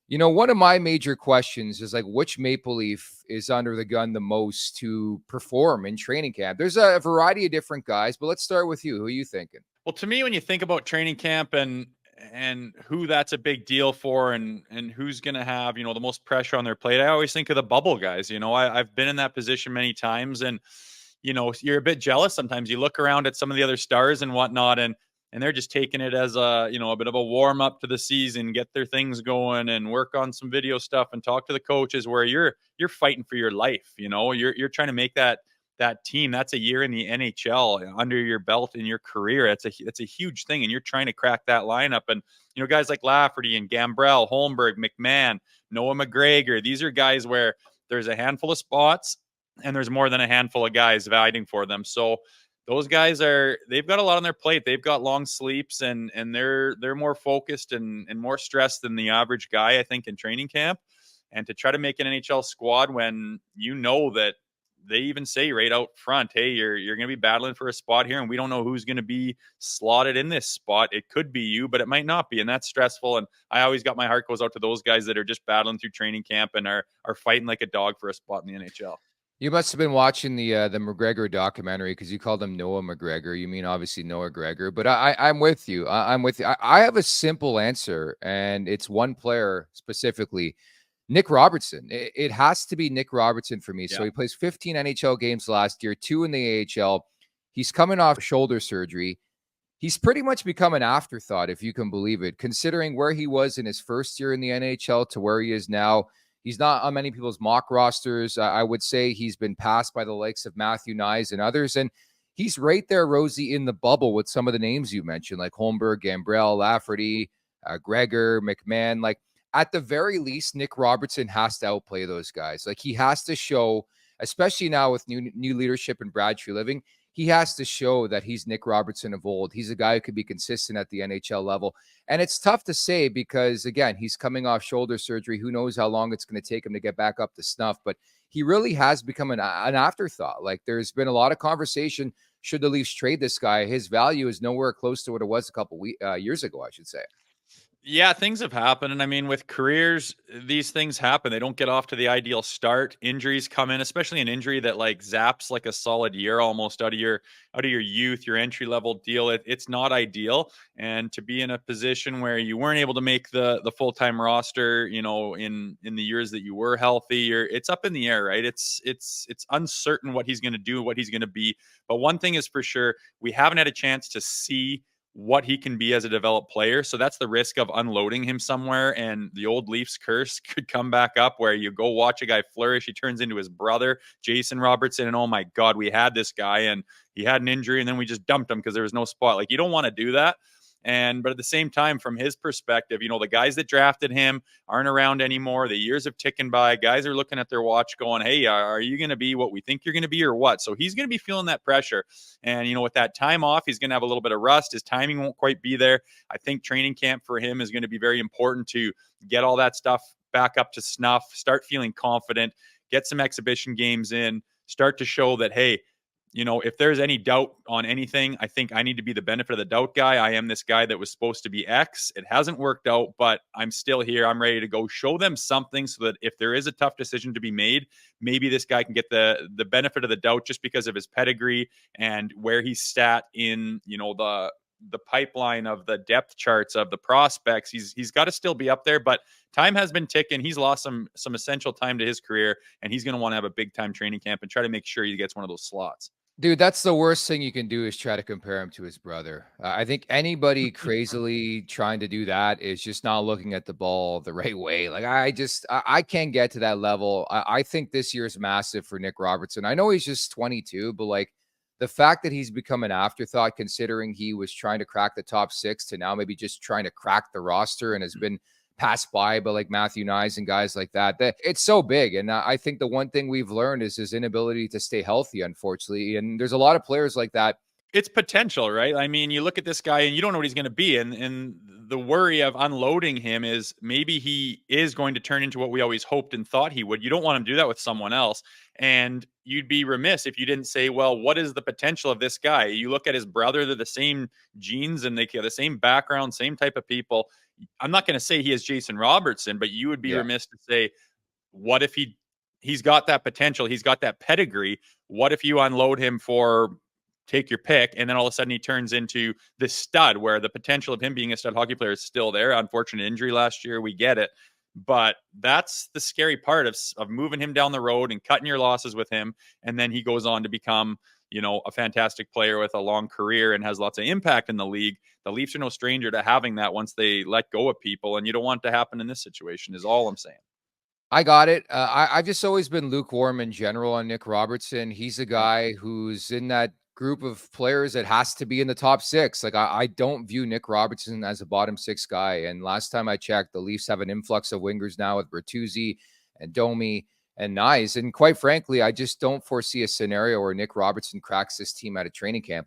One of my major questions is like, which Maple Leaf is under the gun the most to perform in training camp? There's a variety of different guys, but let's start with you. Who are you thinking? Well, to me, when you think about training camp and who that's a big deal for and who's going to have, the most pressure on their plate, I always think of the bubble guys. I've been in that position many times, and you're a bit jealous sometimes. You look around at some of the other stars and whatnot, and they're just taking it as a bit of a warm up to the season, get their things going and work on some video stuff and talk to the coaches, where you're fighting for your life. You're trying to make that team. That's a year in the NHL under your belt in your career. That's a huge thing, and you're trying to crack that lineup. And guys like Lafferty and Gambrell, Holmberg, McMahon, Noah McGregor. These are guys where there's a handful of spots, and there's more than a handful of guys vying for them. So those guys they've got a lot on their plate. They've got long sleeps, and they're more focused and more stressed than the average guy, I think, in training camp. And to try to make an NHL squad when that they even say right out front, hey, you're going to be battling for a spot here, and we don't know who's going to be slotted in this spot. It could be you, but it might not be, and that's stressful. And I always got my heart goes out to those guys that are just battling through training camp and are fighting like a dog for a spot in the NHL. You must have been watching the McGregor documentary, because you called him Noah McGregor. You mean obviously Noah Gregor, but I'm with you. I'm with you. I have a simple answer, and it's one player specifically. Nick Robertson. It has to be Nick Robertson for me. Yeah. So he plays 15 NHL games last year, 2 in the AHL. He's coming off shoulder surgery. He's pretty much become an afterthought, if you can believe it, considering where he was in his first year in the NHL to where he is now. He's not on many people's mock rosters. I would say he's been passed by the likes of Matthew Knies and others. And he's right there, Rosie, in the bubble with some of the names you mentioned, like Holmberg, Gambrell, Lafferty, Gregor, McMahon. Like, at the very least, Nick Robertson has to outplay those guys. Like, he has to show, especially now with new leadership in Brad Treliving, he has to show that he's Nick Robertson of old. He's a guy who could be consistent at the NHL level. And it's tough to say because, again, he's coming off shoulder surgery. Who knows how long it's going to take him to get back up to snuff. But he really has become an afterthought. Like, there's been a lot of conversation, should the Leafs trade this guy? His value is nowhere close to what it was a couple years ago, I should say. Yeah, things have happened. And I mean, with careers, these things happen. They don't get off to the ideal start. Injuries come in, especially an injury that like zaps like a solid year almost out of your youth, your entry level deal. It's not ideal. And to be in a position where you weren't able to make the full-time roster, in the years that you were healthy, it's up in the air, right? It's uncertain what he's going to do, what he's going to be. But one thing is for sure, we haven't had a chance to see what he can be as a developed player. So that's the risk of unloading him somewhere, and the old Leafs curse could come back up where you go watch a guy flourish. He turns into his brother, Jason Robertson, and oh my God, we had this guy and he had an injury and then we just dumped him because there was no spot. Like, you don't want to do that. But at the same time, from his perspective, the guys that drafted him aren't around anymore. The years have ticking by. Guys are looking at their watch going, hey, are you going to be what we think you're going to be or what? So he's going to be feeling that pressure. And, with that time off, he's going to have a little bit of rust. His timing won't quite be there. I think training camp for him is going to be very important to get all that stuff back up to snuff, start feeling confident, get some exhibition games in, start to show that, hey, if there's any doubt on anything, I think I need to be the benefit of the doubt guy. I am this guy that was supposed to be X. It hasn't worked out, but I'm still here. I'm ready to go. Show them something so that if there is a tough decision to be made, maybe this guy can get the benefit of the doubt just because of his pedigree and where he's sat in, the pipeline of the depth charts of the prospects. He's got to still be up there, but time has been ticking. He's lost some essential time to his career, and he's going to want to have a big time training camp and try to make sure he gets one of those slots. Dude, that's the worst thing you can do, is try to compare him to his brother. I think anybody crazily trying to do that is just not looking at the ball the right way. Like, I can't get to that level. I think this year is massive for Nick Robertson. I know he's just 22, but like, the fact that he's become an afterthought, considering he was trying to crack the top 6 to now maybe just trying to crack the roster and has been passed by like Matthew Knies and guys like that it's so big. And I think the one thing we've learned is his inability to stay healthy, unfortunately. And there's a lot of players like that. It's potential, right? I mean, you look at this guy and you don't know what he's going to be. And the worry of unloading him is maybe he is going to turn into what we always hoped and thought he would. You don't want him to do that with someone else. And you'd be remiss if you didn't say, well, what is the potential of this guy? You look at his brother, they're the same genes and they have the same background, same type of people. I'm not going to say he is Jason Robertson, but you would be Yeah. remiss to say, what if he's got that potential, he's got that pedigree. What if you unload him for, take your pick, and then all of a sudden he turns into this stud where the potential of him being a stud hockey player is still there? Unfortunate injury last year, we get it. But that's the scary part of moving him down the road and cutting your losses with him. And then he goes on to become, a fantastic player with a long career and has lots of impact in the league. The Leafs are no stranger to having that once they let go of people. And you don't want it to happen in this situation, is all I'm saying. I got it. I've just always been lukewarm in general on Nick Robertson. He's a guy who's in that group of players that has to be in the top six. Like I don't view Nick Robertson as a bottom six guy. And last time I checked, the Leafs have an influx of wingers now with Bertuzzi and Domi and Nyes. And quite frankly, I just don't foresee a scenario where Nick Robertson cracks this team out of training camp.